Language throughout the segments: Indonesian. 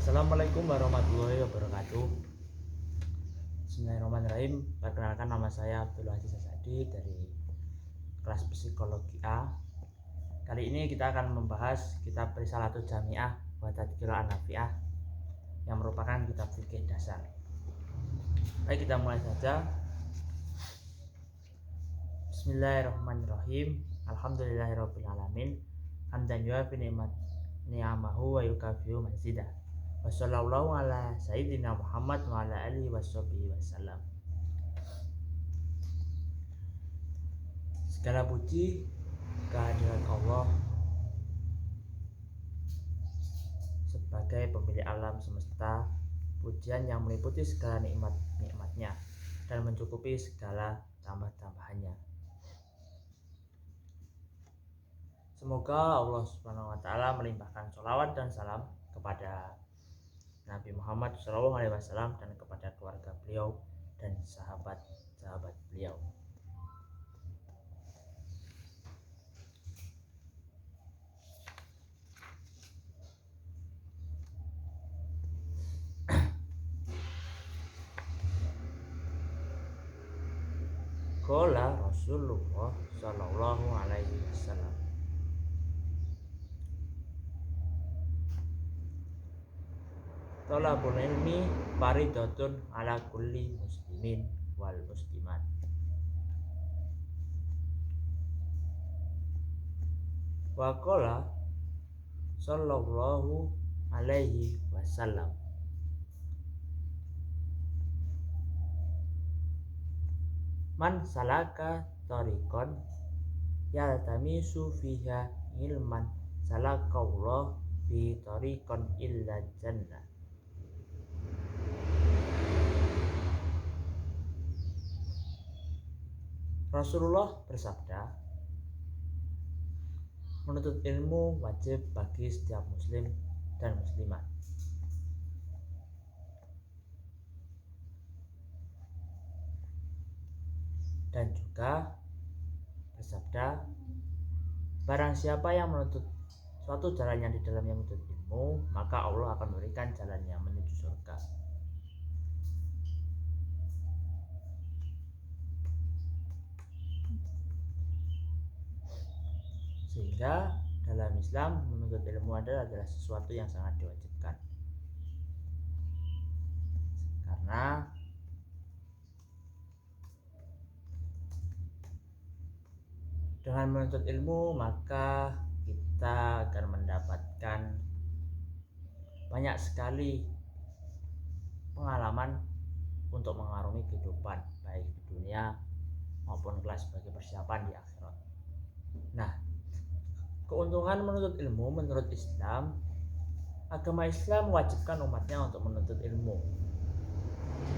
Assalamualaikum warahmatullahi wabarakatuh. Bismillahirrahmanirrahim. Perkenalkan, nama saya Abdul Aziz Asadi dari kelas psikologi A. Kali ini kita akan membahas kitab Risalatul Jami'ah wa Tadhkirul Anafi'ah yang merupakan kitab fikih dasar. Baik, kita mulai saja. Bismillahirrahmanirrahim. Alhamdulillahirabbil alamin. Hamdan yuafi ni'amahu wa yukafi'u mazidah. Wassallallahu ala sayyidina Muhammad wa ala alihi washabihi wasallam. Segala puji kehadirat Allah sebagai pemilik alam semesta, pujian yang meliputi segala nikmat-nikmatnya dan mencukupi segala tambah-tambahannya. Semoga Allah Subhanahu wa taala melimpahkan sholawat dan salam kepada Nabi Muhammad SAW dan kepada keluarga beliau dan sahabat-sahabat beliau. Qala Rasulullah sallallahu alaihi wasallam, Thalabul ilmi faridatun ala kulli muslimin wal muslimat. Wa qala sallallahu alaihi wasallam, man salaka tariqan yaltamisu fiha ilman salakallahu fi tariqan illa jannah. Rasulullah bersabda, menuntut ilmu wajib bagi setiap muslim dan muslimat. Dan juga bersabda, barang siapa yang menuntut suatu jalan yang di dalamnya menuntut ilmu, maka Allah akan memberikan jalan yang menuju surga. Sehingga dalam Islam menuntut ilmu adalah sesuatu yang sangat diwajibkan. Karena dengan menuntut ilmu maka kita akan mendapatkan banyak sekali pengalaman untuk mengarungi kehidupan baik di dunia maupun kelak sebagai persiapan di akhirat. Nah, keuntungan menuntut ilmu menurut Islam, agama Islam mewajibkan umatnya untuk menuntut ilmu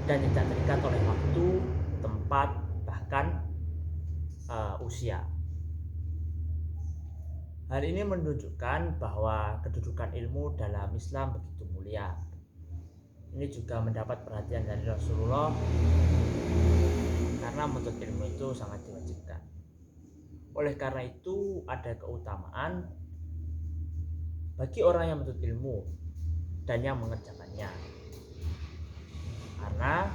dan tidak terikat oleh waktu, tempat, bahkan usia. Hal ini menunjukkan bahwa kedudukan ilmu dalam Islam begitu mulia. Ini juga mendapat perhatian dari Rasulullah karena menuntut ilmu itu sangat diwajibkan. Oleh karena itu ada keutamaan bagi orang yang menuntut ilmu dan yang mengerjakannya, karena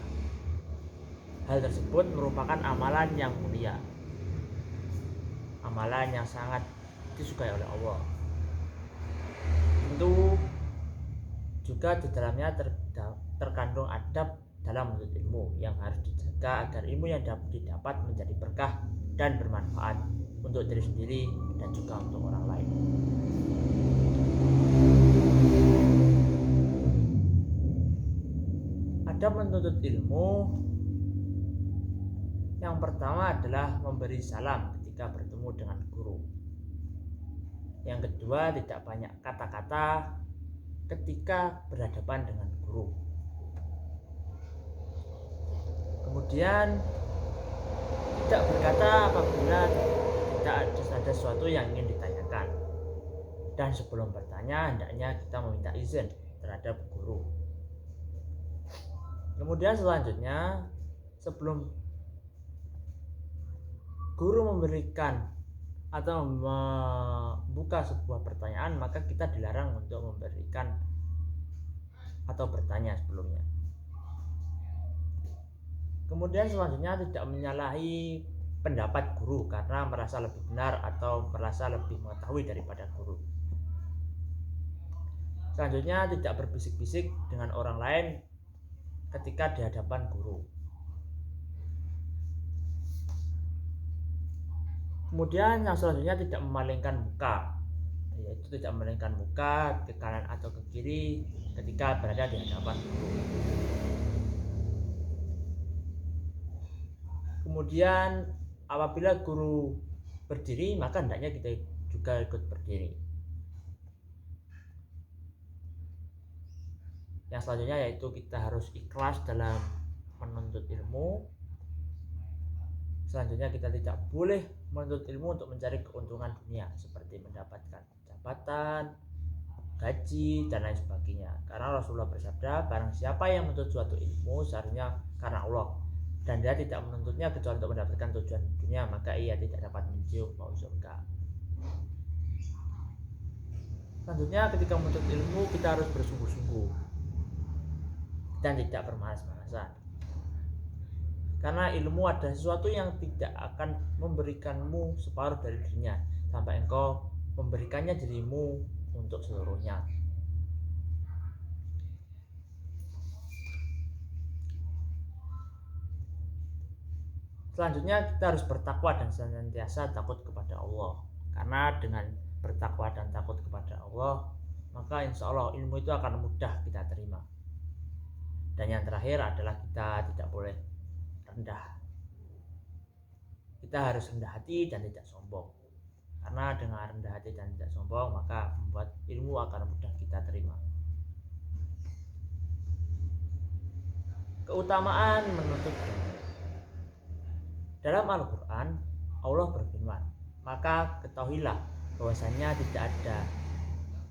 hal tersebut merupakan amalan yang mulia, amalan yang sangat disukai oleh Allah. Tentu juga di dalamnya terkandung adab dalam menuntut ilmu yang harus dijaga agar ilmu yang didapat menjadi berkah dan bermanfaat untuk diri sendiri dan juga untuk orang lain. Adab menuntut ilmu yang pertama adalah memberi salam ketika bertemu dengan guru. Yang kedua, tidak banyak kata-kata ketika berhadapan dengan guru. Kemudian tidak berkata apabila tidak ada sesuatu yang ingin ditanyakan. Dan sebelum bertanya, hendaknya kita meminta izin terhadap guru. Kemudian selanjutnya, sebelum guru memberikan atau membuka sebuah pertanyaan, maka kita dilarang untuk memberikan atau bertanya sebelumnya. Kemudian selanjutnya tidak menyalahi pendapat guru karena merasa lebih benar atau merasa lebih mengetahui daripada guru. Selanjutnya tidak berbisik-bisik dengan orang lain ketika di hadapan guru. Kemudian yang selanjutnya tidak memalingkan muka, yaitu tidak memalingkan muka ke kanan atau ke kiri ketika berada di hadapan guru. Kemudian apabila guru berdiri, maka hendaknya kita juga ikut berdiri. Yang selanjutnya yaitu kita harus ikhlas dalam menuntut ilmu. Selanjutnya kita tidak boleh menuntut ilmu untuk mencari keuntungan dunia seperti mendapatkan jabatan, gaji, dan lain sebagainya. Karena Rasulullah bersabda, barang siapa yang menuntut suatu ilmu seharusnya karena Allah dan dia tidak menuntutnya kecuali untuk mendapatkan tujuan dunia, maka ia tidak dapat mencium bau surga. Selanjutnya ketika menuntut ilmu kita harus bersungguh-sungguh dan tidak bermalas-malasan. Karena ilmu adalah sesuatu yang tidak akan memberikanmu separuh dari dirinya sampai engkau memberikannya dirimu untuk seluruhnya. Selanjutnya kita harus bertakwa dan senantiasa takut kepada Allah. Karena dengan bertakwa dan takut kepada Allah, maka insya Allah ilmu itu akan mudah kita terima. Dan yang terakhir adalah kita tidak boleh rendah. Kita harus rendah hati dan tidak sombong. Karena dengan rendah hati dan tidak sombong, maka membuat ilmu akan mudah kita terima. Keutamaan menuntut ilmu. Dalam Al-Quran, Allah berfirman, maka ketahuilah bahwasanya tidak ada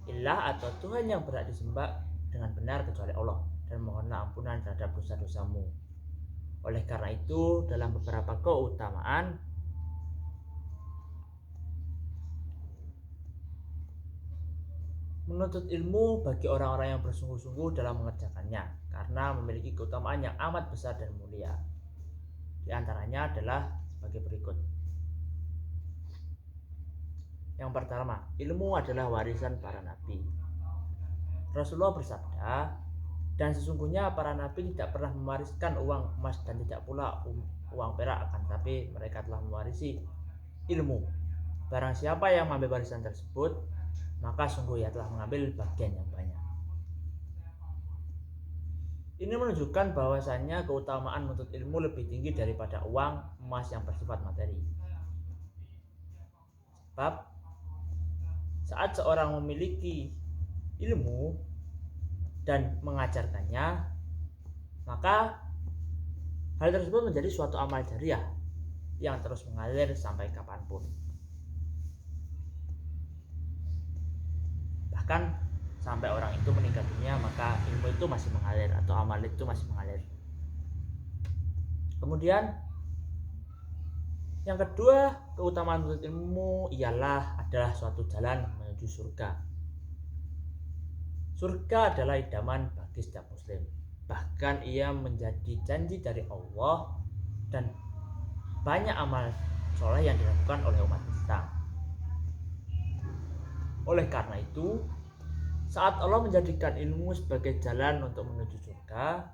ilah atau Tuhan yang berhak disembah dengan benar kecuali Allah, dan mohonlah ampunan terhadap dosa-dosamu. Oleh karena itu, dalam beberapa keutamaan menuntut ilmu bagi orang-orang yang bersungguh-sungguh dalam mengerjakannya, karena memiliki keutamaan yang amat besar dan mulia. Di antaranya adalah sebagai berikut. Yang pertama, ilmu adalah warisan para nabi. Rasulullah bersabda, dan sesungguhnya para nabi tidak pernah mewariskan uang emas dan tidak pula uang perak, akan tetapi mereka telah mewarisi ilmu. Barang siapa yang mengambil warisan tersebut, maka sungguh ia telah mengambil bagian yang banyak. Ini menunjukkan bahwasannya keutamaan menuntut ilmu lebih tinggi daripada uang emas yang bersifat materi. Sebab saat seorang memiliki ilmu dan mengajarkannya, maka hal tersebut menjadi suatu amal jariah yang terus mengalir sampai kapanpun. Bahkan sampai orang itu meninggal dunia, maka ilmu itu masih mengalir atau amal itu masih mengalir. Kemudian yang kedua, keutamaan menuntut ilmu adalah suatu jalan menuju surga. Surga adalah idaman bagi setiap muslim. Bahkan ia menjadi janji dari Allah dan banyak amal soleh yang dilakukan oleh umat Islam. Oleh karena itu, saat Allah menjadikan ilmu sebagai jalan untuk menuju surga,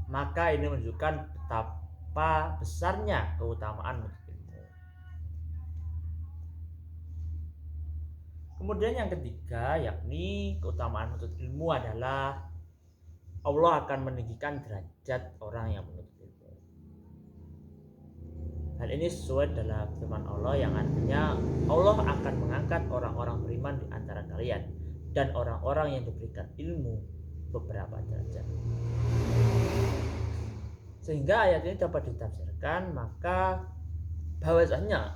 maka ini menunjukkan betapa besarnya keutamaan menuntut ilmu. Kemudian yang ketiga, yakni keutamaan menuntut ilmu adalah Allah akan meninggikan derajat orang yang menuntut ilmu. Hal ini sesuai dalam firman Allah yang artinya Allah akan mengangkat orang-orang beriman di antara kalian dan orang-orang yang diberikan ilmu beberapa derajat. Sehingga ayat ini dapat ditafsirkan maka bahwasanya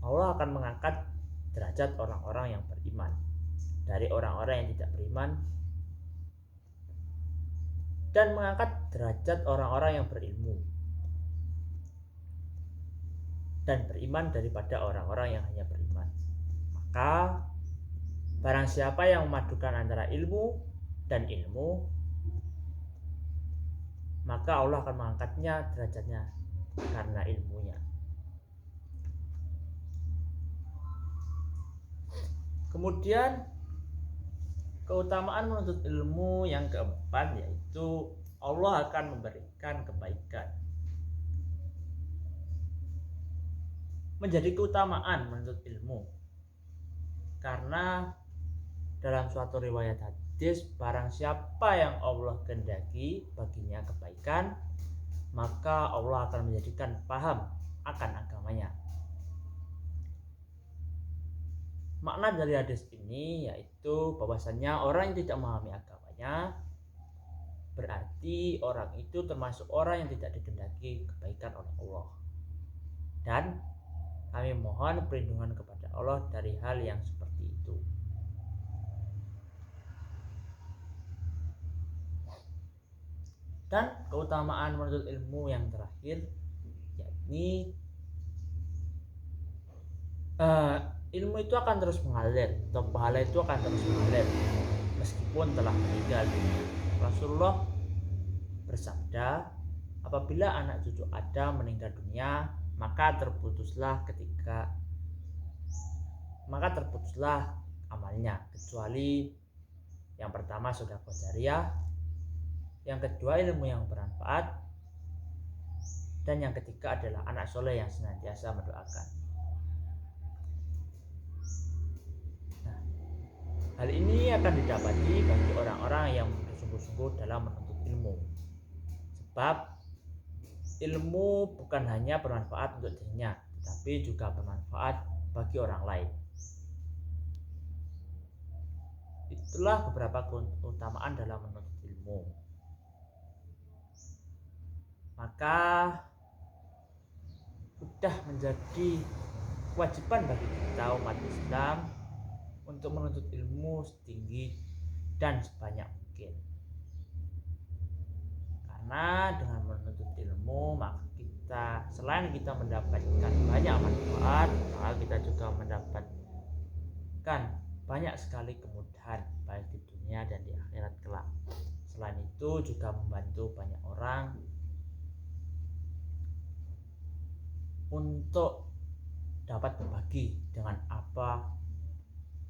Allah akan mengangkat derajat orang-orang yang beriman dari orang-orang yang tidak beriman, dan mengangkat derajat orang-orang yang berilmu dan beriman daripada orang-orang yang hanya beriman. Maka barang siapa yang memadukan antara ilmu dan ilmu, maka Allah akan mengangkatnya derajatnya karena ilmunya. Kemudian keutamaan menuntut ilmu yang keempat yaitu Allah akan memberikan kebaikan. Menjadi keutamaan menuntut ilmu karena dalam suatu riwayat hadis, barang siapa yang Allah kehendaki baginya kebaikan, maka Allah akan menjadikan paham akan agamanya. Makna dari hadis ini yaitu bahwasannya orang yang tidak memahami agamanya berarti orang itu termasuk orang yang tidak dikehendaki kebaikan oleh Allah. Dan kami mohon perlindungan kepada Allah dari hal yang seperti itu. Dan keutamaan menuntut ilmu yang terakhir yakni ilmu itu akan terus mengalir, atau pahala itu akan terus mengalir meskipun telah meninggal dunia. Rasulullah bersabda, apabila anak cucu Adam meninggal dunia, maka terputuslah amalnya, kecuali yang pertama sedekah jariyah, yang kedua ilmu yang bermanfaat, dan yang ketiga adalah anak soleh yang senantiasa mendoakan. Nah, hal ini akan didapati bagi orang-orang yang bersungguh-sungguh dalam menuntut ilmu. Sebab ilmu bukan hanya bermanfaat untuk dirinya, tetapi juga bermanfaat bagi orang lain. Itulah beberapa keutamaan dalam menuntut ilmu. Maka sudah menjadi kewajiban bagi kita umat Islam untuk menuntut ilmu setinggi dan sebanyak mungkin. Karena dengan menuntut ilmu maka kita selain kita mendapatkan banyak manfaat, maka kita juga mendapatkan banyak sekali kemudahan baik di dunia dan di akhirat kelak. Selain itu juga membantu banyak orang untuk dapat berbagi dengan apa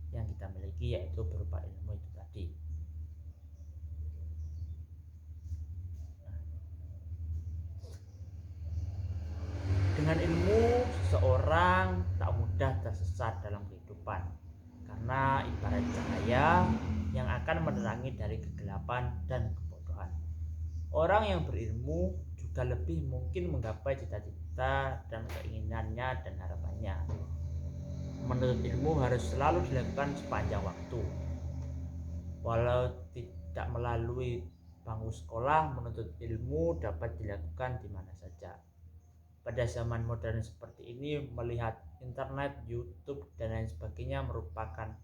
yang kita miliki, yaitu berupa ilmu itu tadi. Dengan ilmu seseorang tak mudah tersesat dalam kehidupan, karena ibarat cahaya yang akan menerangi dari kegelapan dan kebodohan. Orang yang berilmu juga lebih mungkin menggapai cita-cita dan keinginannya dan harapannya. Menuntut ilmu harus selalu dilakukan sepanjang waktu. Walau tidak melalui bangku sekolah, menuntut ilmu dapat dilakukan di mana saja. Pada zaman modern seperti ini, melihat internet, YouTube, dan lain sebagainya merupakan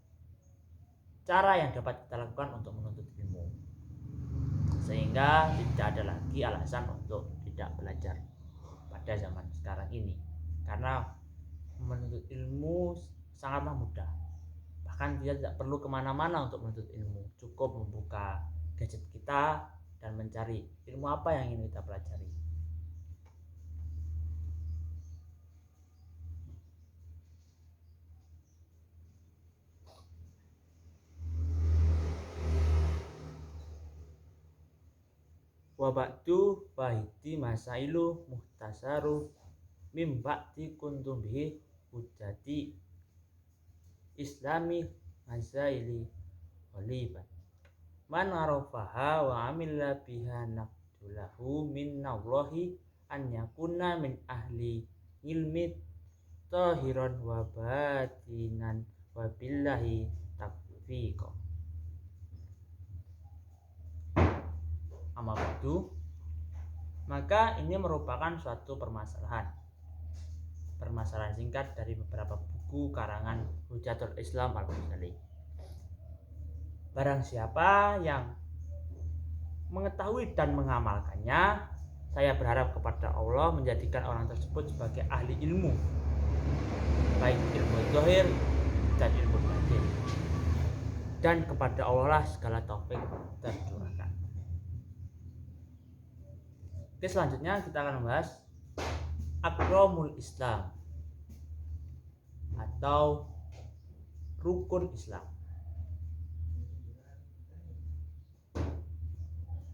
cara yang dapat kita lakukan untuk menuntut ilmu. Sehingga tidak ada lagi alasan untuk tidak belajar pada zaman sekarang ini, karena menuntut ilmu sangatlah mudah. Bahkan kita tidak perlu kemana-mana untuk menuntut ilmu, cukup membuka gadget kita dan mencari ilmu apa yang ingin kita pelajari. Wa ba'du fahidi masailu muhtasaru mim ba'di kuntum bihi hujjati islami masaili waliban man arafaha wa amila biha naqdulahu minnallahi an yakuna min ahli ilmi tahiran wa batinan wa billahi taufiq. Amma ba'du, maka ini merupakan suatu permasalahan singkat dari beberapa buku karangan Hujjatul Islam Al-Ghazali. Barang siapa yang mengetahui dan mengamalkannya, saya berharap kepada Allah menjadikan orang tersebut sebagai ahli ilmu, baik ilmu zahir dan ilmu batin. dan kepada Allah lah segala taufik tercurahkan. Oke, selanjutnya kita akan membahas Aqramul Islam atau rukun Islam.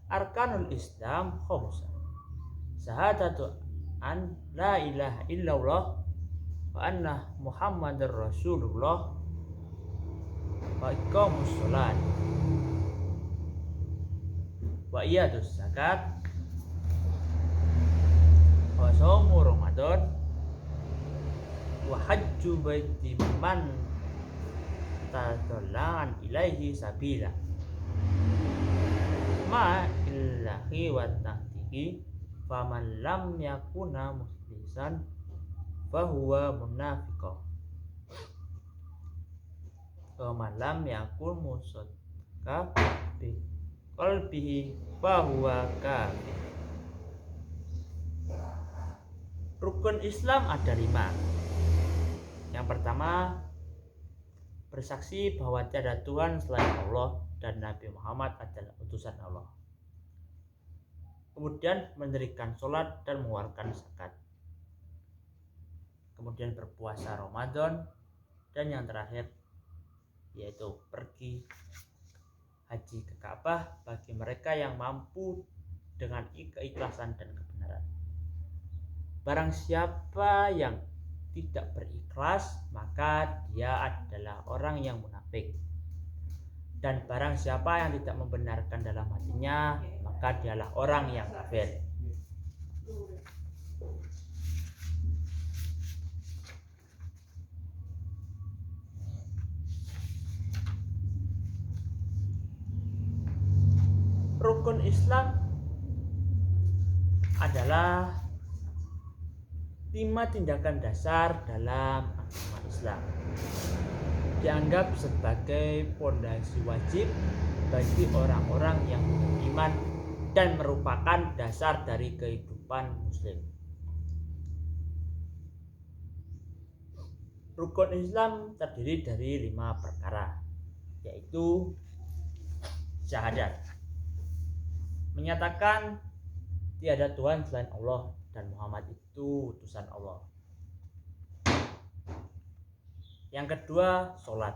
Arkanul Islam khamsa. Syahadatu an la ilaha illallah wa anna Muhammadar Rasulullah wa iqamus shalat wa iyadus zakat wa shaumu Ramadan wa hajju baiti man tadallan ilaihi sabila ma illahi wa tahtihi faman lam yakuna mukhlisan fahuwa munafiqun wa man lam yakun musaddiqa bi qalbihi fahuwa kafir. Rukun Islam ada 5. Yang pertama, bersaksi bahwa tiada Tuhan selain Allah dan Nabi Muhammad adalah utusan Allah. Kemudian mendirikan sholat dan mengeluarkan zakat. Kemudian berpuasa Ramadan. Dan yang terakhir yaitu pergi haji ke Ka'bah bagi mereka yang mampu dengan keikhlasan dan kebenaran. Barang siapa yang tidak berikhlas, maka dia adalah orang yang munafik. Dan barang siapa yang tidak membenarkan dalam hatinya, maka dialah orang yang kafir. Rukun Islam adalah 5 tindakan dasar dalam agama Islam. Dianggap sebagai pondasi wajib bagi orang-orang yang beriman dan merupakan dasar dari kehidupan muslim. Rukun Islam terdiri dari 5 perkara, yaitu syahadat, menyatakan tiada Tuhan selain Allah dan Muhammad itu utusan Allah. Yang kedua, sholat.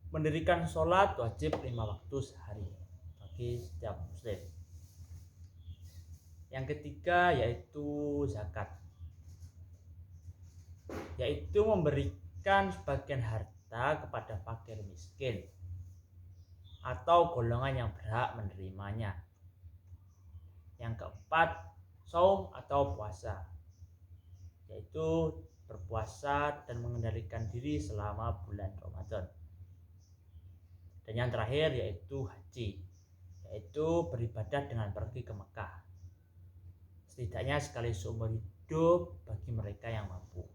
Mendirikan sholat wajib 5 waktu sehari bagi setiap muslim. Yang ketiga yaitu zakat, yaitu memberikan sebagian harta kepada fakir miskin atau golongan yang berhak menerimanya. Yang keempat, saum atau puasa, yaitu berpuasa dan mengendalikan diri selama bulan Ramadan. Dan yang terakhir yaitu haji, yaitu beribadah dengan pergi ke Mekah setidaknya sekali seumur hidup bagi mereka yang mampu.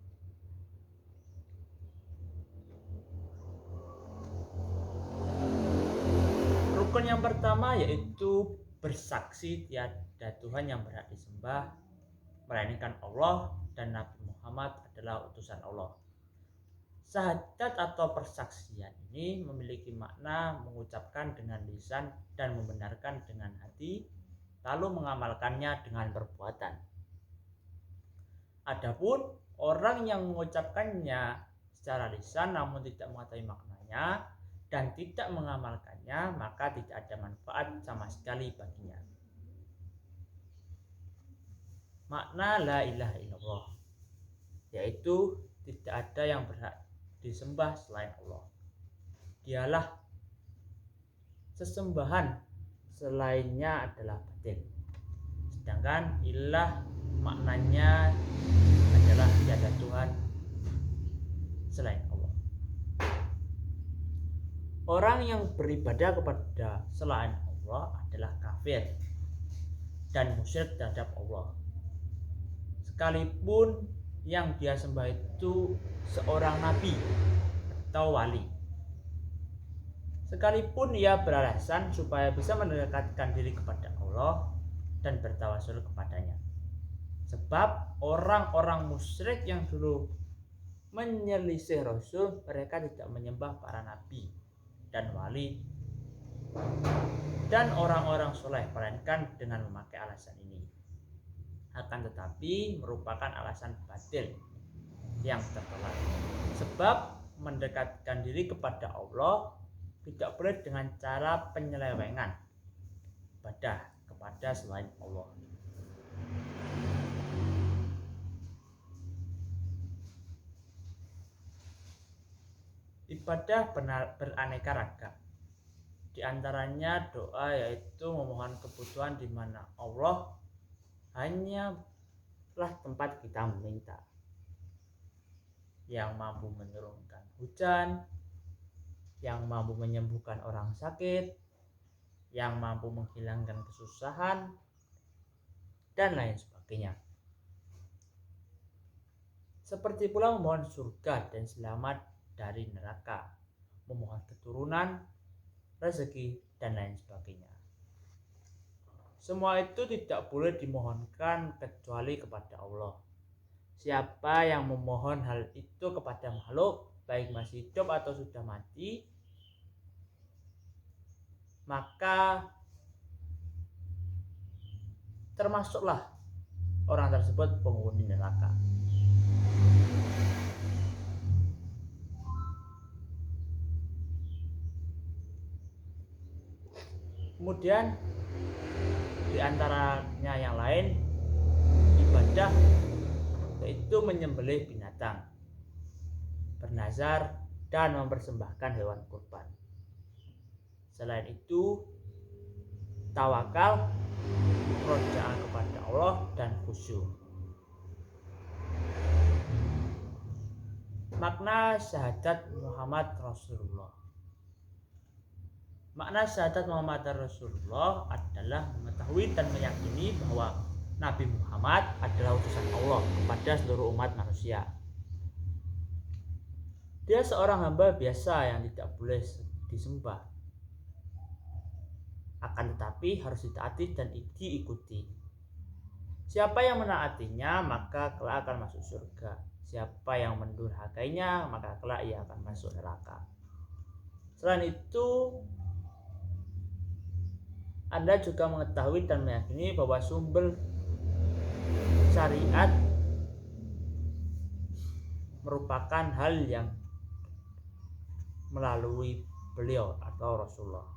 Rukun yang pertama yaitu bersaksi tiada Tuhan yang berhak disembah melainkan Allah dan Nabi Muhammad adalah utusan Allah. Syahadat atau persaksian ini memiliki makna mengucapkan dengan lisan dan membenarkan dengan hati, lalu mengamalkannya dengan perbuatan. Adapun orang yang mengucapkannya secara lisan namun tidak mengetahui maknanya dan tidak mengamalkannya, maka tidak ada manfaat sama sekali baginya. Makna la ilaha illallah yaitu tidak ada yang berhak disembah selain Allah. Dialah sesembahan selainnya adalah batil. Sedangkan ilah maknanya adalah tiada Tuhan selain Allah. Orang yang beribadah kepada selain Allah adalah kafir dan musyrik terhadap Allah, sekalipun yang dia sembah itu seorang nabi atau wali, sekalipun ia beralasan supaya bisa mendekatkan diri kepada Allah dan bertawasul kepadanya. Sebab orang-orang musyrik yang dulu menyelisih Rasul, mereka tidak menyembah para nabi dan wali dan orang-orang soleh, melainkan dengan memakai alasan ini. Akan tetapi merupakan alasan batil yang tertolak. Sebab mendekatkan diri kepada Allah tidak boleh dengan cara penyelewengan ibadah kepada selain Allah. Ibadah beraneka ragam. Di antaranya doa, yaitu memohon kebutuhan di mana Allah hanyalah tempat kita meminta. Yang mampu menurunkan hujan, yang mampu menyembuhkan orang sakit, yang mampu menghilangkan kesusahan, dan lain sebagainya. Seperti pula memohon surga dan selamat dari neraka, memohon keturunan, rezeki, dan lain sebagainya. Semua itu tidak boleh dimohonkan kecuali kepada Allah. Siapa yang memohon hal itu kepada makhluk, baik masih hidup atau sudah mati, maka termasuklah orang tersebut penghuni neraka. Kemudian di antaranya yang lain, ibadah yaitu menyembelih binatang, bernazar, dan mempersembahkan hewan kurban. Selain itu, tawakal, rojaan kepada Allah, dan khusyuk. Makna syahadat Muhammad Rasulullah. Makna syahadat Muhammad Rasulullah adalah mengetahui dan meyakini bahwa Nabi Muhammad adalah utusan Allah kepada seluruh umat manusia. Dia seorang hamba biasa yang tidak boleh disembah, akan tetapi harus ditaati dan diikuti. Siapa yang menaatinya maka kelak akan masuk surga. Siapa yang mendurhakainya maka kelak ia akan masuk neraka. Selain itu, Anda juga mengetahui dan meyakini bahwa sumber syariat merupakan hal yang melalui beliau atau Rasulullah.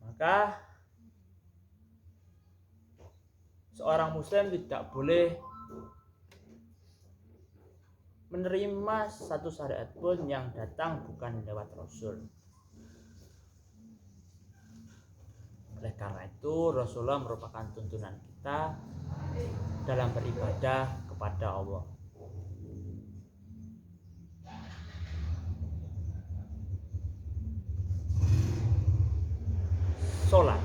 Maka seorang muslim tidak boleh menerima satu syariat pun yang datang bukan lewat Rasul. Oleh karena itu, Rasulullah merupakan tuntunan kita dalam beribadah kepada Allah. Sholat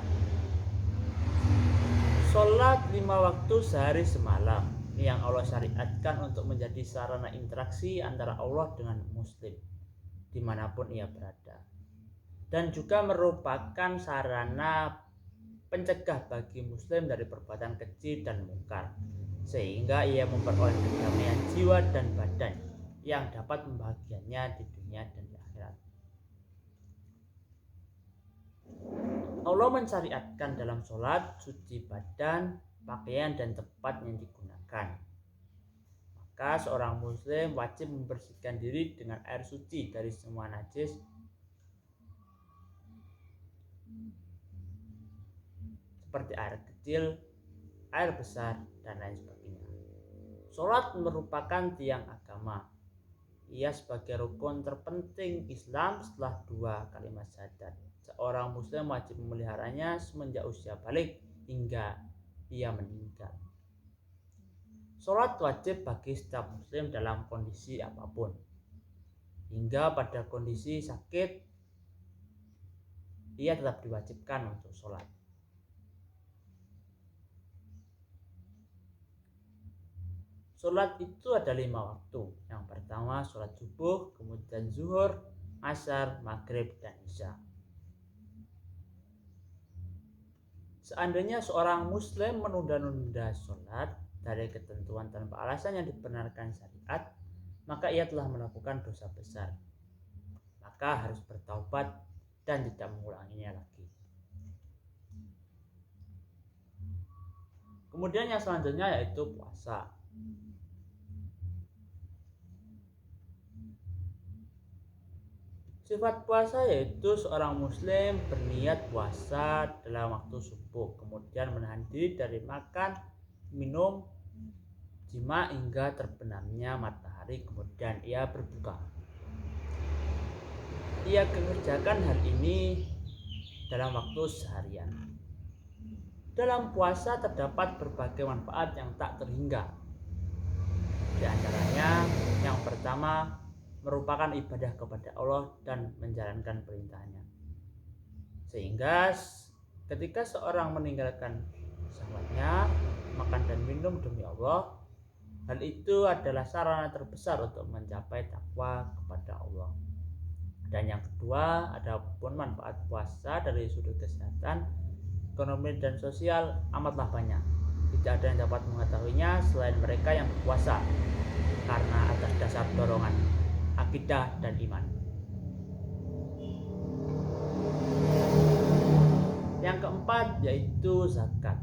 5 waktu sehari semalam yang Allah syariatkan untuk menjadi sarana interaksi antara Allah dengan muslim dimanapun ia berada, dan juga merupakan sarana pencegah bagi muslim dari perbuatan keji dan mungkar, sehingga ia memperoleh kedamaian jiwa dan badan yang dapat membahagiakannya di dunia dan di akhirat. Allah mensyariatkan dalam sholat suci badan, pakaian, dan tempat yang digunakan. Maka seorang muslim wajib membersihkan diri dengan air suci dari semua najis, seperti air kecil, air besar, dan lain sebagainya. Sholat merupakan tiang agama. Ia sebagai rukun terpenting Islam setelah 2 kalimat syahadat. Seorang muslim wajib memeliharanya semenjak usia balik hingga ia meninggal. Sholat wajib bagi setiap muslim dalam kondisi apapun, hingga pada kondisi sakit ia tetap diwajibkan untuk sholat. Sholat itu ada 5 waktu. Yang pertama sholat subuh, kemudian zuhur, asar, maghrib, dan isya. Seandainya seorang muslim menunda-nunda sholat dari ketentuan tanpa alasan yang dibenarkan syariat, maka ia telah melakukan dosa besar. Maka harus bertaubat dan tidak mengulanginya lagi. Kemudian yang selanjutnya yaitu puasa. Sifat puasa yaitu seorang muslim berniat puasa dalam waktu subuh, kemudian menahan diri dari makan, minum, jima hingga terbenamnya matahari, kemudian ia berbuka. Ia mengerjakan hal ini dalam waktu seharian. Dalam puasa terdapat berbagai manfaat yang tak terhingga. Di antaranya yang pertama, merupakan ibadah kepada Allah dan menjalankan perintahnya. Sehingga ketika seorang meninggalkan syahwatnya, makan dan minum demi Allah, hal itu adalah sarana terbesar untuk mencapai takwa kepada Allah. Dan yang kedua, ada pun manfaat puasa dari sudut kesehatan, ekonomi dan sosial amatlah banyak. Tidak ada yang dapat mengetahuinya selain mereka yang berpuasa, karena atas dasar dorongan akidah dan iman. Yang keempat yaitu zakat.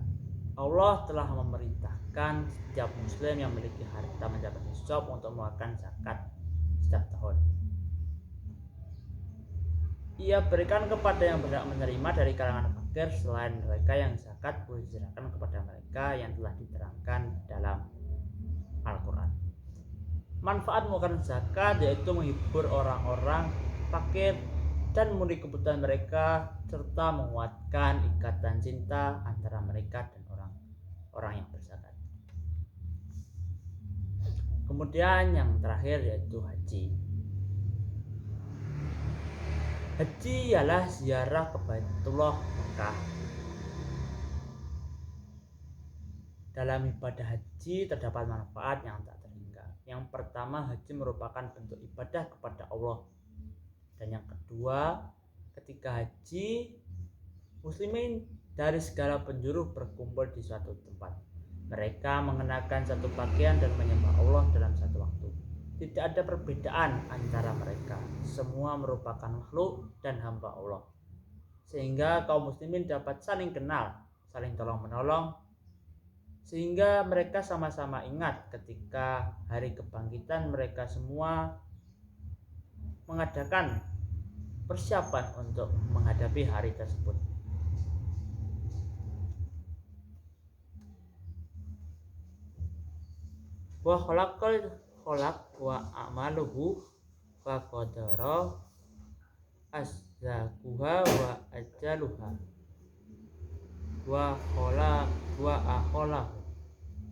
Allah telah memerintahkan setiap muslim yang memiliki harta mencapai nisab untuk mengeluarkan zakat setiap tahun. Ia berikan kepada yang berhak menerima dari kalangan fakir, selain mereka yang zakat boleh diserahkan kepada mereka yang telah diterangkan dalam Al-Quran. Manfaat mengeluarkan zakat yaitu menghibur orang-orang fakir dan memenuhi kebutuhan mereka, serta menguatkan ikatan cinta antara mereka dan orang-orang yang berzakat. Kemudian yang terakhir yaitu haji. Haji ialah ziarah ke Baitullah Mekah. Dalam ibadah haji terdapat manfaat yang tak terhingga. Yang pertama, haji merupakan bentuk ibadah kepada Allah. Dan yang kedua, ketika haji, muslimin dari segala penjuru berkumpul di suatu tempat. Mereka mengenakan satu pakaian dan menyembah Allah dalam satu waktu. Tidak ada perbedaan antara mereka. Semua merupakan makhluk dan hamba Allah. Sehingga kaum muslimin dapat saling kenal, saling tolong-menolong, sehingga mereka sama-sama ingat ketika hari kebangkitan mereka semua mengadakan persiapan untuk menghadapi hari tersebut. Wa khalaqal khalaq wa a'maluhu wa qadara azzaquha wa ajaluha wa khala wa akhala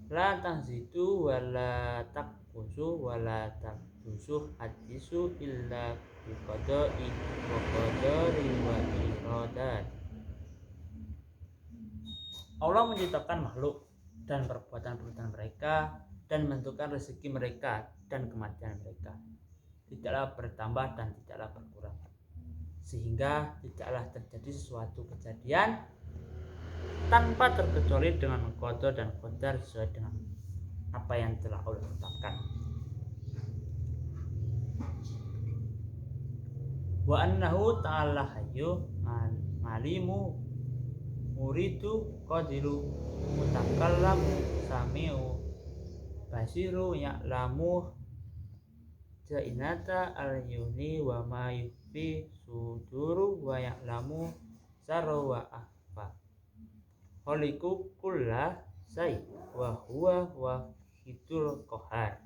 la tanzitu wa la taqqusu wa la taqdusu hadisu illa biqada'i wa qadari wa iradat. Allah menciptakan makhluk dan perbuatan-perbuatan mereka dan menentukan rezeki mereka dan kematian mereka. Tidaklah bertambah dan tidaklah berkurang, sehingga tidaklah terjadi sesuatu kejadian tanpa terkecuali dengan qada dan qadar sesuai dengan apa yang telah Allah tetapkan. Wa annahu ta'ala hayyu alimu muridu qadiru mutakallamu sami'u basiru ya'lamu jainata al-yuni wa ma yufi suduru wa ya'lamu sarra wa akhfa khaliqu kulla say wa huwa wahidul qahar.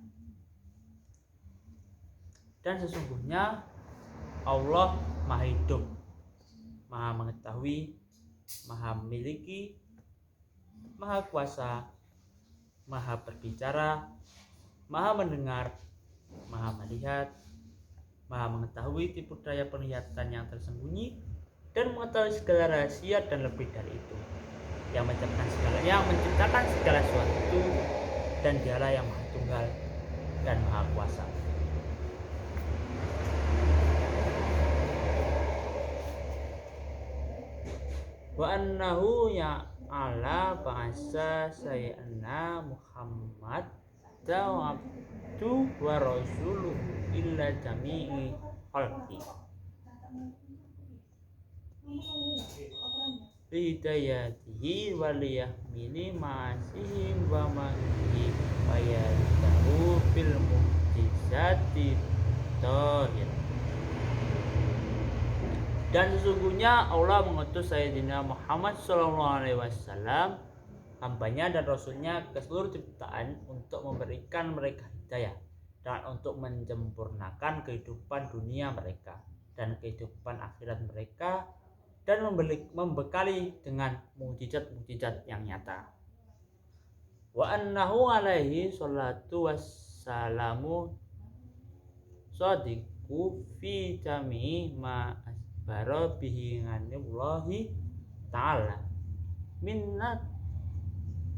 Dan sesungguhnya Allah Maha Hidup, Maha Mengetahui, Maha Memiliki, Maha Kuasa, Maha Berbicara, Maha Mendengar, Maha Melihat, Maha Mengetahui tipu daya penglihatan yang tersembunyi, dan mengetahui segala rahasia dan lebih dari itu, yang menciptakan segala sesuatu, dan Dialah yang Maha Tunggal dan Maha Kuasa. Wa annahu ta'ala ba'asa sayyidina Muhammad abdu wa rasuluhu illa jami'i khalqi bidayatihi waliyahmini ma'asihim wa ma'hihi wa yadahu bil mu'jizati tohir. Dan sesungguhnya Allah mengutus Sayyidina Muhammad SAW, hambanya dan rasulnya ke seluruh ciptaan untuk memberikan mereka hidayah dan untuk menyempurnakan kehidupan dunia mereka dan kehidupan akhirat mereka dan membekali dengan mukjizat-mukjizat yang nyata. Wa annahu alaihi salatu wassalamu shadiqu fi jami'i ma asbara bihi ghanillahi ta'ala minnat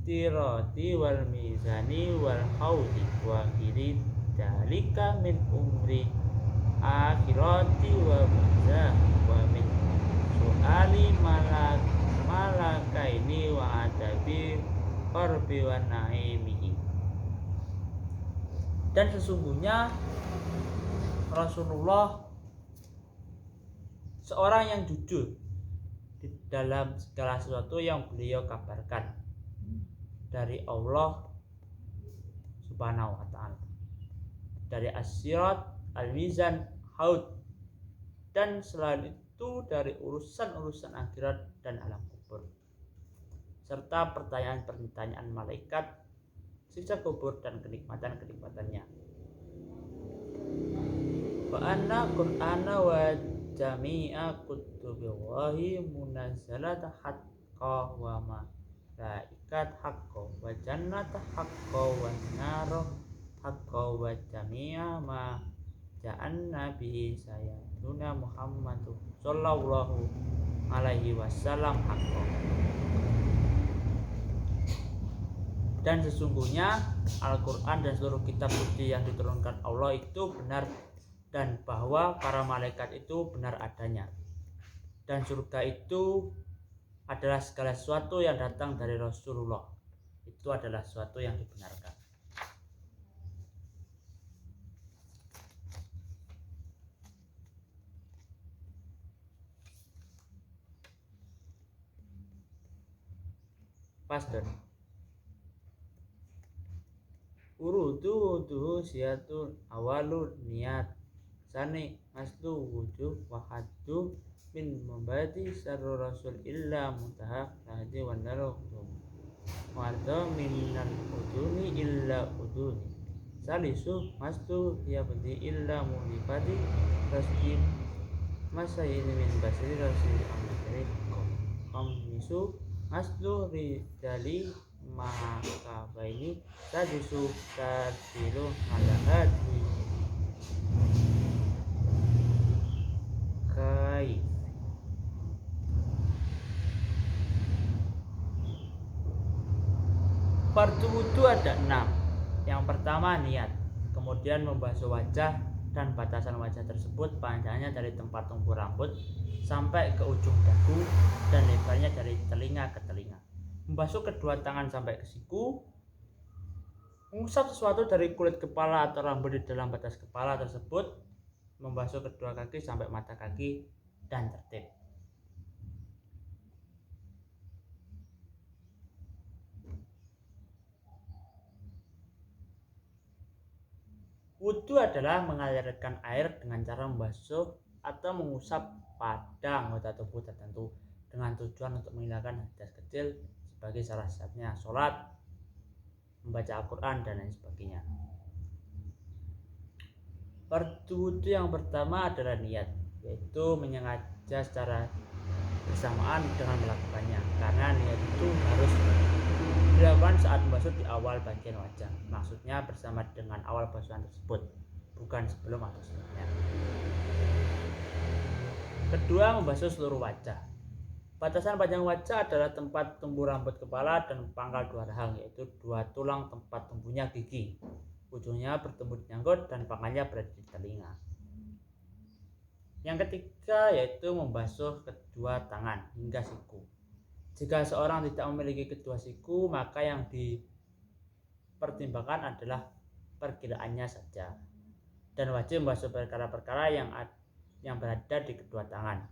tirati wal mizani wal haudi wa giri dalika min umri akhirati wa barzah wa min su'ali malakaini wa adabi qarbi wa naimihi. Dan sesungguhnya Rasulullah seorang yang jujur di dalam segala sesuatu yang beliau kabarkan dari Allah Subhanahu wa ta'ala, dari as-sirat, al-mizan, haud, dan selain itu dari urusan-urusan akhirat dan alam kubur, serta pertanyaan-pertanyaan malaikat, siksa kubur dan kenikmatan-kenikmatannya. Wa anna Qur'ana wa jami'a kutubillahi munazzalata haqqa wa malaikat haqqa wa jannata haqqa wa nara haqqa wa jami'a ma ja'anna bihi sayyiduna Muhammadu sallallahu alaihi wasallam haqqa. Dan sesungguhnya Al-Quran dan seluruh kitab suci yang diturunkan Allah itu benar, dan bahwa para malaikat itu benar adanya, dan surga itu adalah segala sesuatu yang datang dari Rasulullah, itu adalah sesuatu yang dibenarkan. Pasdon urudu siatun awalu niat sani maslu wujuh wahadu min membati sarru rasul illa mutaha lahdi wa naruhum warda minal uduni illa uduni salisu maslu yabdi illa mulifati rasjib masayini min basri rasul amatri komisu maslu ridali makabaini sadisu tadilu alahadi kai. Fardu wudu ada 6. Yang pertama niat, kemudian membasuh wajah dan batasan wajah tersebut panjangnya dari tempat tumbuh rambut sampai ke ujung dagu dan lebarnya dari telinga ke telinga. Membasuh kedua tangan sampai ke siku, mengusap sesuatu dari kulit kepala atau rambut di dalam batas kepala tersebut, membasuh kedua kaki sampai mata kaki, dan tertib. Wudu adalah mengalirkan air dengan cara membasuh atau mengusap pada anggota tubuh tertentu dengan tujuan untuk menghilangkan hadas kecil sebagai salah satunya sholat, membaca Al-Quran, dan lain sebagainya. Fardu wudu yang pertama adalah niat, yaitu menyengaja secara bersamaan dengan melakukannya, karena niat itu harus dilakukan saat membasuh di awal bagian wajah, maksudnya bersama dengan awal basuhan tersebut, bukan sebelum atau setelahnya. Kedua, membasuh seluruh wajah. Batasan panjang wajah adalah tempat tumbuh rambut kepala dan pangkal dua rahang, yaitu dua tulang tempat tumbuhnya gigi. Ujungnya bertemu di janggut dan pangkalnya berada di telinga. Yang ketiga yaitu membasuh kedua tangan hingga siku. Jika seorang tidak memiliki kedua siku, maka yang dipertimbangkan adalah perkiraannya saja, dan wajib membasuh perkara-perkara yang berada di kedua tangan.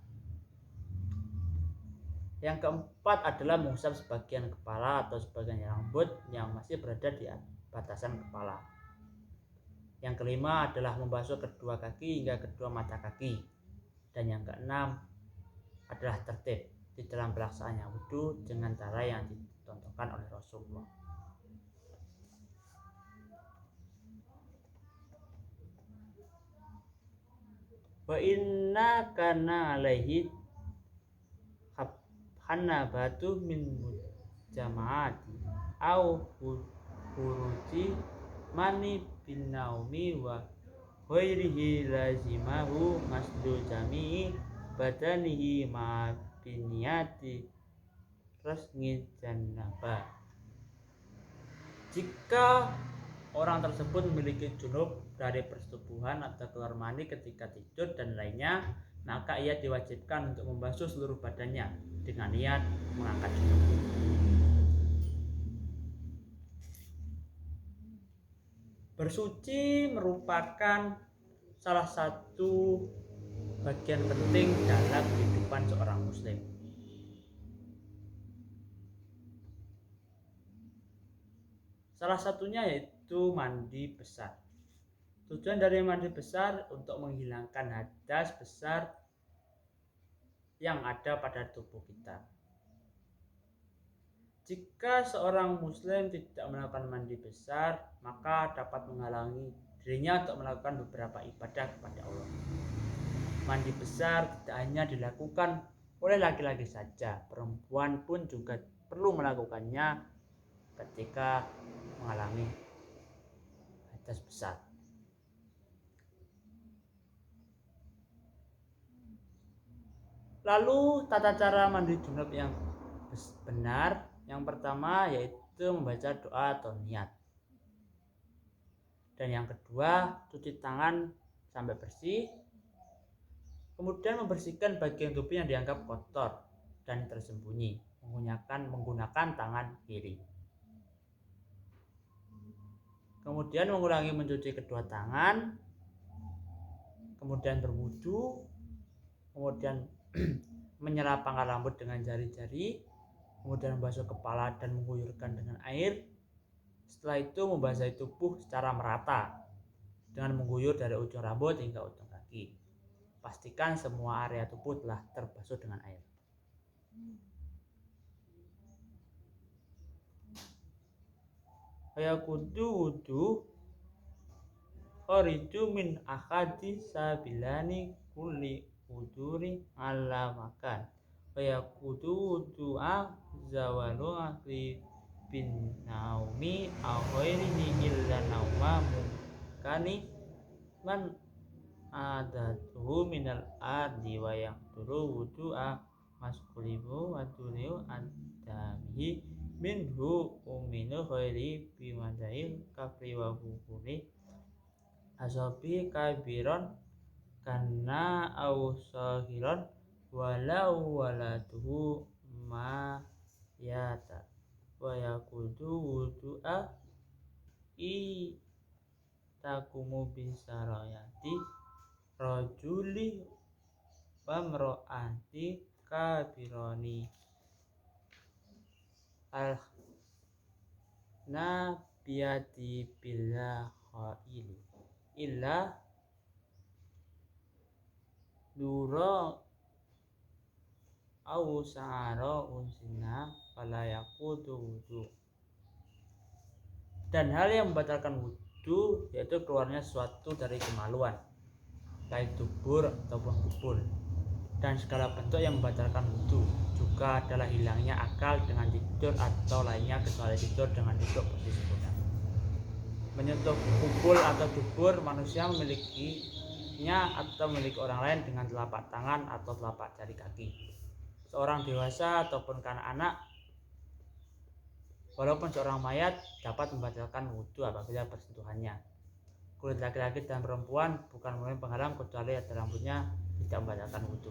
Yang keempat adalah mengusap sebagian kepala atau sebagian rambut yang masih berada di batasan kepala. Yang kelima adalah membasuh kedua kaki hingga kedua mata kaki. Dan yang keenam adalah tertib di dalam pelaksanaannya wudhu dengan cara yang dicontohkan oleh Rasulullah. Wa inna kana alaihi hanabatu min mujamaati au huruji mani bin naumi wa ghairihi lazimahu masdu jami'i badanihi ma biniyati rasmi janaba. Jika orang tersebut memiliki junub dari persetubuhan atau keluar mani ketika tidur dan lainnya, maka ia diwajibkan untuk membasuh seluruh badannya dengan niat mengangkat junub. Bersuci merupakan salah satu bagian penting dalam kehidupan seorang muslim. Salah satunya yaitu mandi besar. Tujuan dari mandi besar untuk menghilangkan hadas besar yang ada pada tubuh kita. Jika seorang muslim tidak melakukan mandi besar, maka dapat menghalangi dirinya untuk melakukan beberapa ibadah kepada Allah. Mandi besar tidak hanya dilakukan oleh laki-laki saja, perempuan pun juga perlu melakukannya ketika mengalami hadas besar. Lalu tata cara mandi junub yang benar, yang pertama yaitu membaca doa atau niat. Dan yang kedua, cuci tangan sampai bersih. Kemudian membersihkan bagian tubuh yang dianggap kotor dan tersembunyi menggunakan tangan kiri. Kemudian mengulangi mencuci kedua tangan, kemudian berwudu, kemudian menyerap pangkal rambut dengan jari-jari, kemudian membasuh kepala dan mengguyurkan dengan air. Setelah itu membasahi tubuh secara merata dengan mengguyur dari ujung rambut hingga ujung kaki. Pastikan semua area tubuh telah terbasuh dengan air. Ayakudu wudu kharidu min akhadi sabilani kulli uduri ala makan. Ayakudu wudu'a zawalu akli bin naumi au ghairihi illa nauma mukani man adatuhu minal ardi wa yaqduru wudu'a maskulibu wa turiu adamihi minhu uminu khairi bimadahil kafri wa bukuri asobi kabiron karena au sahiron walau waladuhu ma yata wa yakudu wudu'a i takumu bisarayati rajuli wamro'ati kabironi al nabiyati billah khaili illa duro au sa'ara unsina fala yakudu wudu. Dan hal yang membatalkan wudu yaitu keluarnya sesuatu dari kemaluan, baik dubur ataupun kubur, dan segala bentuk yang membatalkan wudu. Juga adalah hilangnya akal dengan tidur atau lainnya kecuali tidur dengan duduk posisi bodoh. Menyentuh kubur atau dubur, manusia memilikinya atau memiliki orang lain dengan telapak tangan atau telapak jari kaki. Seorang dewasa ataupun kanak-anak, walaupun seorang mayat, dapat membatalkan wudu apabila bersentuhannya. Kulit laki-laki dan perempuan bukan memenuhi penghalang kecuali ada rambutnya tidak membatalkan wudu.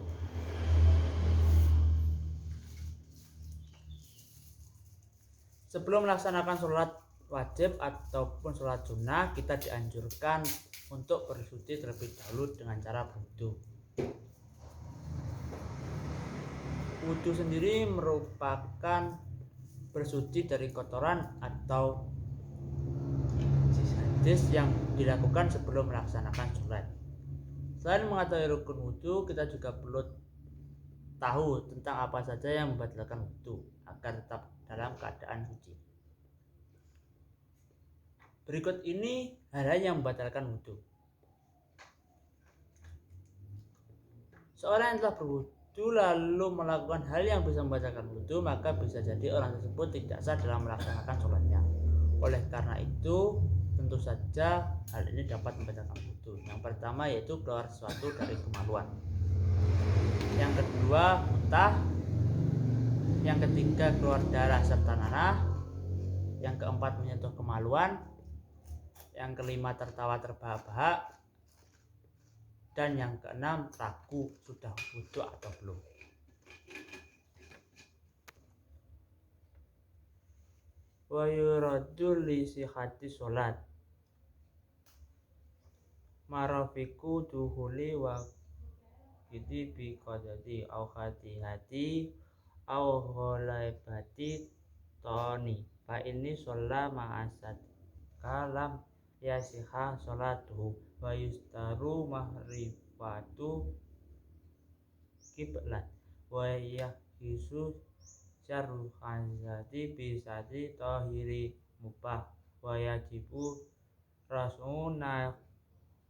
Sebelum melaksanakan sholat wajib ataupun sholat sunnah, kita dianjurkan untuk bersuci terlebih dahulu dengan cara berwudu. Wudu sendiri merupakan bersuci dari kotoran atau najis yang dilakukan sebelum melaksanakan sholat. Selain mengetahui rukun wudu, kita juga perlu tahu tentang apa saja yang membatalkan wudu agar tetap dalam keadaan suci. Berikut ini hal-hal yang membatalkan wudu. Seorang yang telah berwudu lalu melakukan hal yang bisa membatalkan wudu, maka bisa jadi orang tersebut tidak sah dalam melaksanakan sholatnya. Oleh karena itu, tentu saja hal ini dapat membatalkan wudu. Yang pertama yaitu keluar sesuatu dari kemaluan. Yang kedua, muntah. Yang ketiga, keluar darah serta nanah. Yang keempat, menyentuh kemaluan. Yang kelima, tertawa terbahak-bahak. Dan yang keenam, ragu sudah wudu atau belum. Wa yuradu li sihhati sholat marafiku duhuli wa kiti bi qadati au hati au ghalaibati toni fa ini sholat ma'asad kalam yasiha sholatuhu wa yustaru mahrifatu kiblat wa yahisu syarru hanzati bisati tahiri mubah wa yajibu rasuna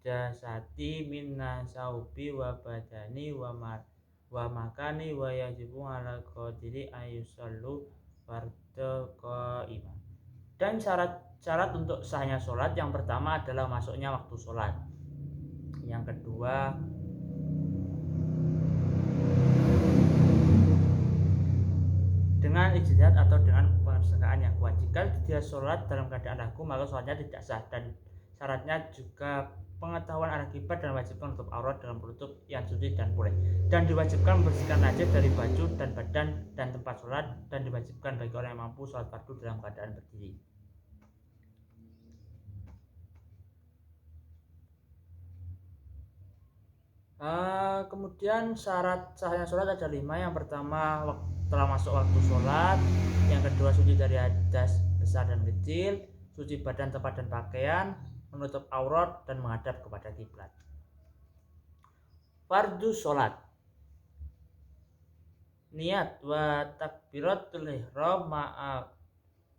jasati minna saubi wa badani wa makani wa yajibu ala qadiri ayusallu farda qaimah. Dan syarat untuk sahnya sholat yang pertama adalah masuknya waktu sholat. Yang kedua, dengan ijtihad atau dengan persengkaan yang kuat. Jika dia sholat dalam keadaan ragu, maka sholatnya tidak sah. Dan syaratnya juga pengetahuan akibat dan wajibkan menutup aurat dalam penutup yang suci dan boleh. Dan diwajibkan membersihkan najis dari baju dan badan dan tempat sholat. Dan diwajibkan bagi orang yang mampu sholat fardu dalam keadaan berdiri. Kemudian syarat sahnya sholat ada 5. Yang pertama, telah masuk waktu sholat. Yang kedua, suci dari hadas besar dan kecil, suci badan, tempat dan pakaian, menutup aurat dan menghadap kepada kiblat. Fardu sholat: niat wa takbiratul ihram ma'a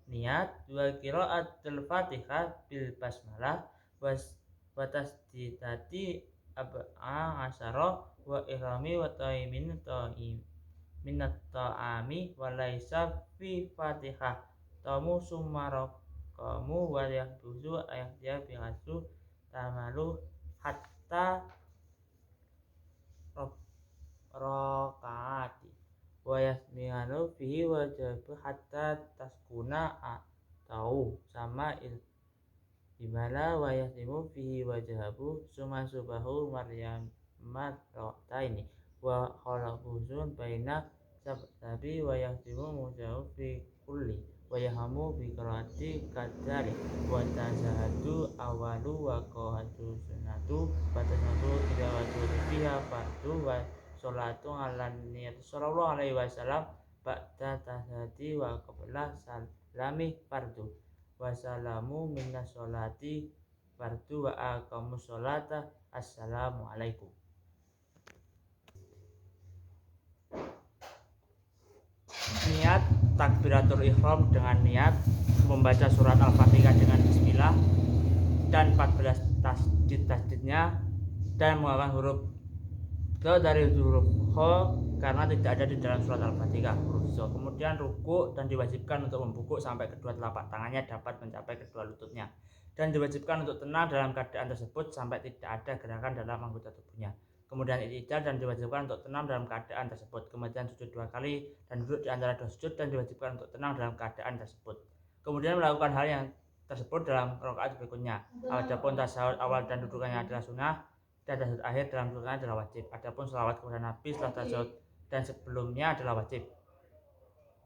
niat wa qiraatul fatihah bil basmalah wa tasdidati ab'a asyara wa ihrami wa taimin minat ta'ami wa laisa fi fatihah tamu sumarakamu wa yahduzu ayahdiya bihasu tamalu hatta rokaati wa yasmihanu fihi wa jabu hatta taskuna atau sama dimana wa yasmihu fihi wa jahabu suma subahu maryam marrotaini wa khalafuzun baina sabtabi wa yahdimu mujahu fi kulli wa yahamu bi qiraati kadari wa tazahadu awalu wa qahadu sunatu wa tazahadu tilawatu fiha fardu wa sholatu ala niyati sallallahu alaihi wasallam ba'da tazahadi wa qabla salami fardu wassalamu minna sholati fardu wa aqamu sholata assalamu alaikum. Niat takbiratul ihram dengan niat membaca surat al-fatihah dengan bismillah dan 14 tasdid-tasdidnya dan mengeluarkan huruf ke dari huruf kho karena tidak ada di dalam surat al-fatihah huruf zo. Kemudian ruku dan diwajibkan untuk membungkuk sampai kedua telapak tangannya dapat mencapai kedua lututnya, dan diwajibkan untuk tenang dalam keadaan tersebut sampai tidak ada gerakan dalam anggota tubuhnya. Kemudian i'tidal dan diwajibkan untuk tenang dalam keadaan tersebut. Kemudian sujud 2 kali dan duduk di antara 2 sujud dan diwajibkan untuk tenang dalam keadaan tersebut. Kemudian melakukan hal yang tersebut dalam rakaat berikutnya. Adapun tasyahud awal dan dudukannya adalah sunnah dan tasyahud akhir dalam dudukannya adalah wajib. Adapun shalawat kepada Nabi setelah tasyahud dan sebelumnya adalah wajib.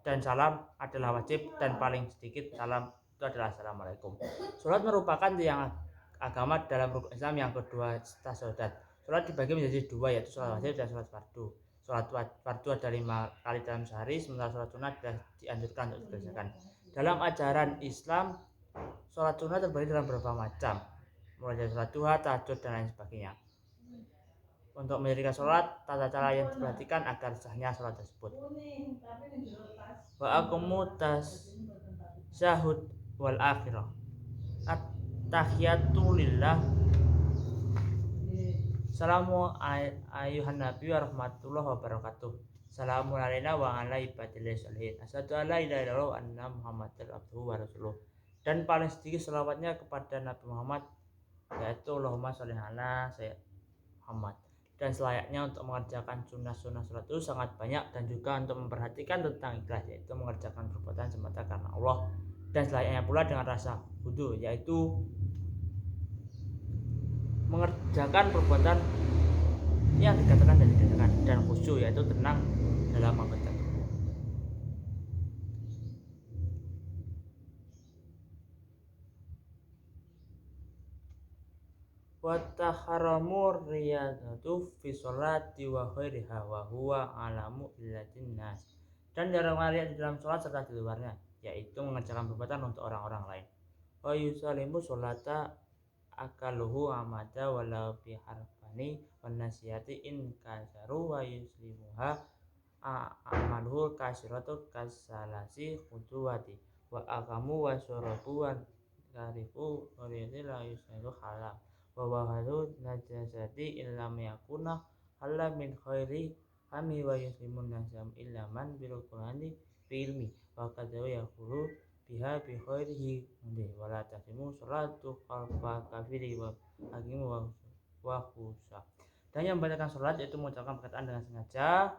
dan salam adalah wajib, dan paling sedikit salam itu adalah assalamualaikum. Sholat merupakan tiang agama dalam rukun Islam yang kedua setelah sholat. Sholat dibagi menjadi dua, yaitu sholat wajib dan sholat fardu. Sholat fardu ada 5 kali dalam sehari, sementara sholat sunat dianjurkan untuk dikerjakan. Dalam ajaran Islam, sholat sunat terbagi dalam beberapa macam, mulai dari sholat duha, tahajud, dan lain sebagainya. Untuk mendirikan sholat, tata cara yang diperhatikan agar sahnya sholat tersebut. Wa akumu tasyahud wal akhirah. At-tahiyatu lillah. Assalamu ayuhan nabi wa rahmatullahi wa barakatuh. Assalamu alaina wa ala ibadillah sholihin. Asyhadu an la ilaha illallah wa anna muhammadar abduhu wa rasuluh. Dan paling sedikit selawatnya kepada Nabi Muhammad, yaitu Allahumma sholli ala sayyidina Muhammad. Dan selayaknya untuk mengerjakan sunnah-sunnah sholat itu sangat banyak, dan juga untuk memperhatikan tentang ikhlas, yaitu mengerjakan perbuatan semata karena Allah. Dan selayaknya pula dengan rasa khudu, yaitu mengerjakan perbuatan yang dikatakan dan didengarkan, dan khusyuk yaitu tenang dalam mengerjakan. Wa taharamu riyadatu fi sholati wa khairiha wa huwa alamu illatin nas. Dan jarang riya di dalam sholat serta di luarnya, yaitu mengerjakan perbuatan untuk orang-orang lain. Wa yusalimu sholata akaluhu amada walau bi harfani wan nasiyati in kasaru wa yuslimuha amaluhu kasiratu kasalasi khutuwati wa akamu wa syurabu wa karifu wariyati la yuslimu halam wa wahadu najasati illam yakuna halam min khairi kami wa yuslimun nasam illaman birukunani ilmi wa kadaw yakulu biha bi khairihi wala tasimu salatu khalfa kafiri wa hakimu wa khusa. Dan yang membatalkan salat yaitu mengucapkan perkataan dengan sengaja,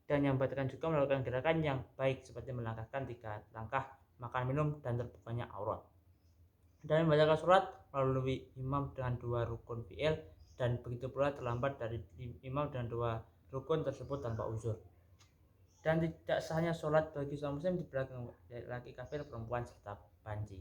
dan yang membatalkan juga melakukan gerakan yang baik seperti melangkahkan 3 langkah, makan minum, dan terbukanya aurat. Dan membatalkan salat melalui imam dengan 2 rukun fi'il, dan begitu pula terlambat dari imam dengan 2 rukun tersebut tanpa uzur. Dan tidak sahnya sholat bagi seorang muslim di belakang laki kafir, perempuan, serta banci.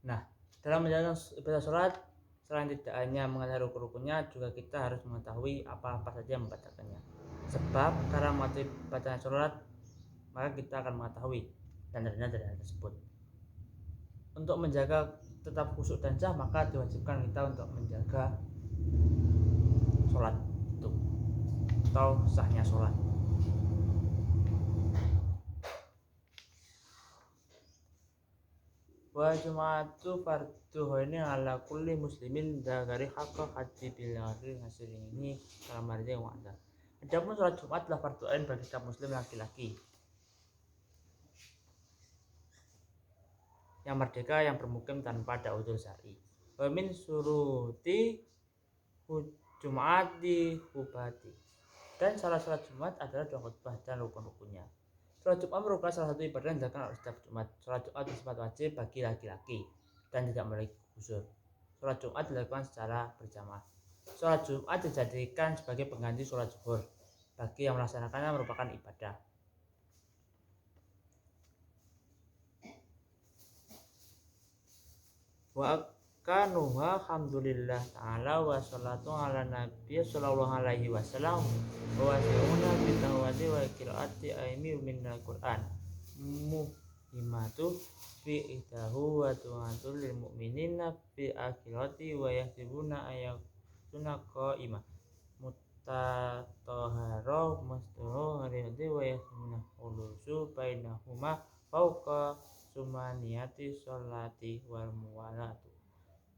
Nah, dalam menjalankan ibadah sholat, selain tidak hanya mengetahui rukun-rukunnya, juga kita harus mengetahui apa-apa saja yang membatalkannya. Sebab karena mengetahui batalnya sholat, maka kita akan mengetahui tanda-tanda dari hal tersebut. Untuk menjaga tetap khusyuk dan sah, maka diwajibkan kita untuk menjaga sholat itu atau sahnya sholat. Wa jum'atu fardu ini ala kulli muslimin dagari haqqa hati bilagri hasirini kamarnya wa ada. Adapun sholat Jumat adalah fardu ain bagi setiap muslim laki-laki yang merdeka yang bermukim tanpa ada udzur syar'i. Wa min suruti Jum'ati hubati. Dan salat Jumat adalah 2 khutbah dan rukun-rukunnya. Salat Jumat merupakan salah satu ibadah yang dilakukan oleh setiap Jumat. Salat Jumat bersifat wajib bagi laki-laki dan tidak memiliki uzur. Salat Jumat dilakukan secara berjamaah. Salat Jumat dijadikan sebagai pengganti salat zuhur. Bagi yang melaksanakannya merupakan ibadah. Wa kanuha alhamdulillah ta'ala wa salatu ala nabiy sallallahu alaihi wasallam wa wasi'una bitawati wa qiraati aimi minal Qur'an muhimatu fi idahu wa tu'atul lil mu'minina fi akhirati wa yahsibuna ayatuna qa'imah mutatahara mustuhu hariyati wa yahsibuna ulusu bainahuma fauqa sumaniyati sholati wal muwalatu.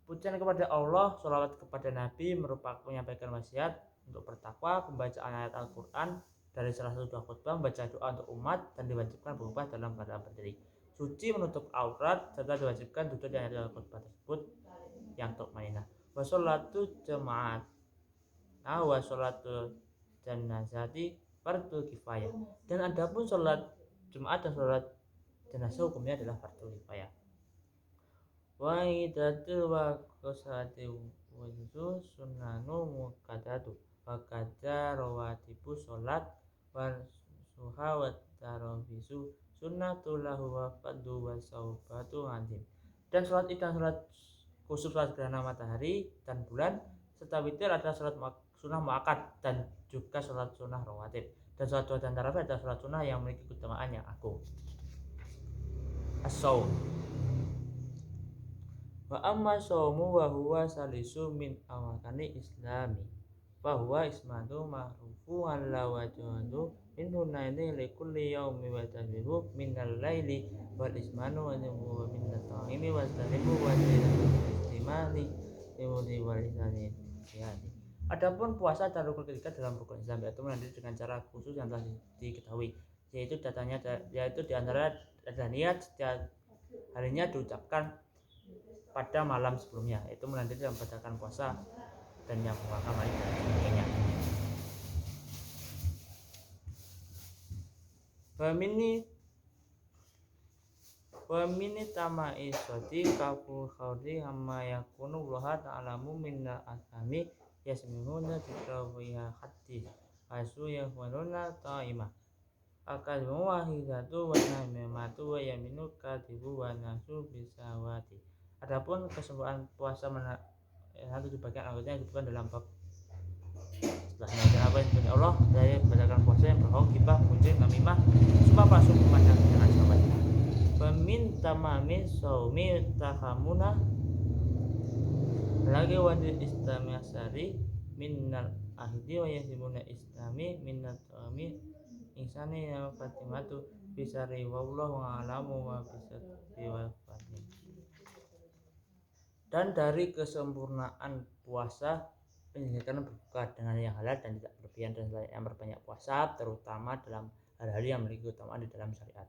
Pujian kepada Allah, sholawat kepada Nabi merupakan menyampaikan wasiat untuk bertakwa, pembacaan ayat Al-Quran dari salah satu 2 khutbah, membaca doa untuk umat, dan diwajibkan berubah dalam keadaan berdiri, suci menutup aurat, serta diwajibkan duduk di ayat khutbah tersebut yang mutmainah. Wa sholatu jamaat wa sholatu janazati fardu kifayah. Dan adapun sholat Jumat dan sholat jenazah hukumnya adalah fardu kifayah. wa idatu wa qasati wudu sunnanu muqaddatu wa qadda rawatibu sholat wa suha wa tarawisu sunnatul lahu wa faddu wa saubatu anjim. Dan sholat id dan sholat kusuf, sholat gerhana matahari dan bulan serta witir adalah sholat sunnah muakkad dan juga sholat sunnah rawatib. Dan sholat duha dan tarawih adalah sholat sunnah yang memiliki keutamaan yang agung. As-shaum wa amma shaumu wa huwa salisu min awakani islami fa huwa ismatu ma'rufu alla wajhadu minhu naini li kulli yaumi wa tadbiru minal laili wal ismanu wa min at-ta'imi wa taribu wa istimali yawdi wal isani. Adapun puasa dan rukun ketiga dalam rukun Islam yaitu menandiri dengan cara khusus yang telah diketahui, yaitu di antara ada niat setiap harinya diucapkan pada malam sebelumnya, yaitu menandiri dan membatalkan puasa dan yang menguangkan malik dan sebagainya. Wa mini tama'i soti kafu khawdi amma yakunu Allah ta'alamu minna asami yasmihuna bitawiha hadis asu yahwanuna ta'imah akadmu wahidatu wa namimatu wa yaminu katibu wa nasu bisawati. Adapun kesembuhan puasa satu bagian anggotanya disebutkan dalam bab setelahnya. Dan apa yang disebutkan Allah dari membatalkan puasa yang berbohong, gibah, mengunci, namimah, sumpah palsu, memandang dengan sahabat. Pemin tamami saumi tahamuna lagi wajib islami asari minnal ahdi wa yasibuna islami minnal ta'ami insani ya fatimatu bisari wallahu a'lamu wa bisati wa fatim. Dan dari kesempurnaan puasa penyelesaian berbuka dengan yang halal dan tidak berlebihan dan yang berbanyak puasa, terutama dalam hal-hal yang memiliki keutamaan di dalam syariat.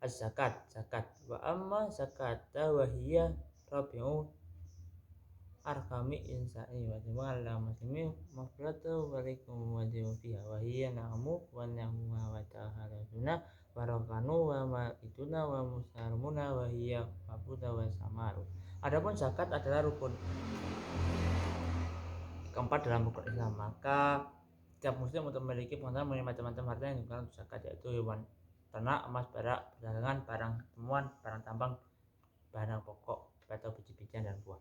Az-zakat, zakat wa amma zakata wa hiya rabi'u arkami insani wa jama'a muslimi mafratu walikum wa fiha wa hiya na'amu wa na'amu wa taharatuna wa rakanu wa ma'iduna wa musarmuna wa hiya wabuda wa samaru. Adapun zakat adalah rukun keempat dalam rukun Islam, maka setiap muslim untuk memiliki pengetahuan mengenai macam-macam harta yang digunakan untuk zakat, yaitu hewan ternak, emas, perak, perdagangan, barang temuan, barang tambang, barang pokok atau biji-bijian dan buah.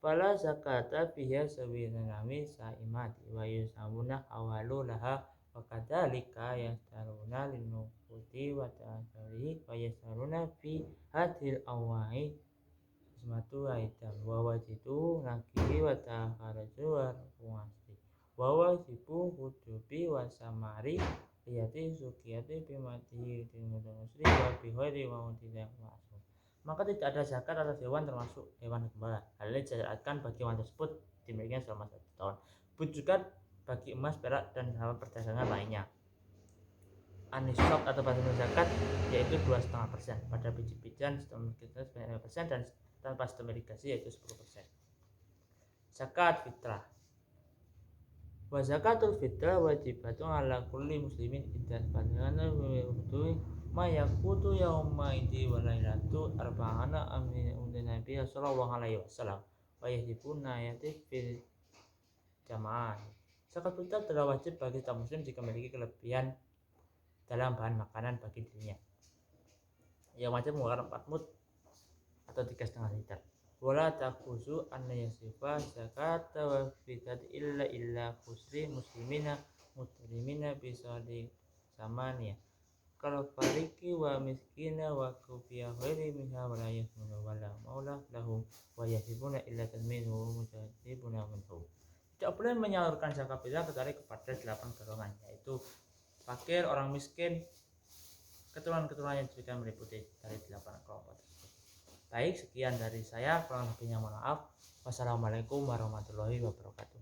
Fala zakata fiha sawinami saimati wa yusamuna awalu laha wa kadzalika yastaruna linuquti wa ta'sari wa yastaruna fi hadhil awai ismatu aidan wa wajidu nakihi wa ta'kharaju wa ruwasi wa wajibu hudubi wa samari liyati sukiyati bimati musri wa bihari wa tidak masuk. Maka tidak ada zakat atas hewan termasuk hewan gembala. Hal ini disyariatkan bagi hewan tersebut dimilikinya selama 1 tahun. Begitu juga bagi emas, perak dan hasil perdagangan lainnya. Anisab atau batas zakat yaitu 2,5%, pada biji-bijian sistem irigasi sebanyak 5% dan tanpa sistem irigasi yaitu 10%. Zakat fitrah. Wa zakatul fitrah wajibatun ala kulli muslimin idza fadana wudu ma yaqutu yauma idi wa lailatu arba'ana amin nabi sallallahu alaihi wasallam wa yajibuna yati fil jamaah. Zakat fitrah telah wajib bagi setiap muslim jika memiliki kelebihan dalam bahan makanan bagi dirinya. Yang wajib mengeluarkan 4 mud atau 3,5 liter. Wala takuzu an yasifa zakat wa fitat illa khusri muslimina mutrimina bisadi samania kalau fariki wa miskina wa kufiya ghairi minha wa la yasmuna wa la maula lahum wa yasibuna illa tazminu mujadibuna minhu. Tidak boleh menyalurkan zakat fitrah kecuali kepada 8 golongan, yaitu fakir, orang miskin, keturunan-keturunan yang diberikan meliputi dari 8 kelompok. Baik, sekian dari saya, kurang lebihnya mohon maaf. Wassalamualaikum warahmatullahi wabarakatuh.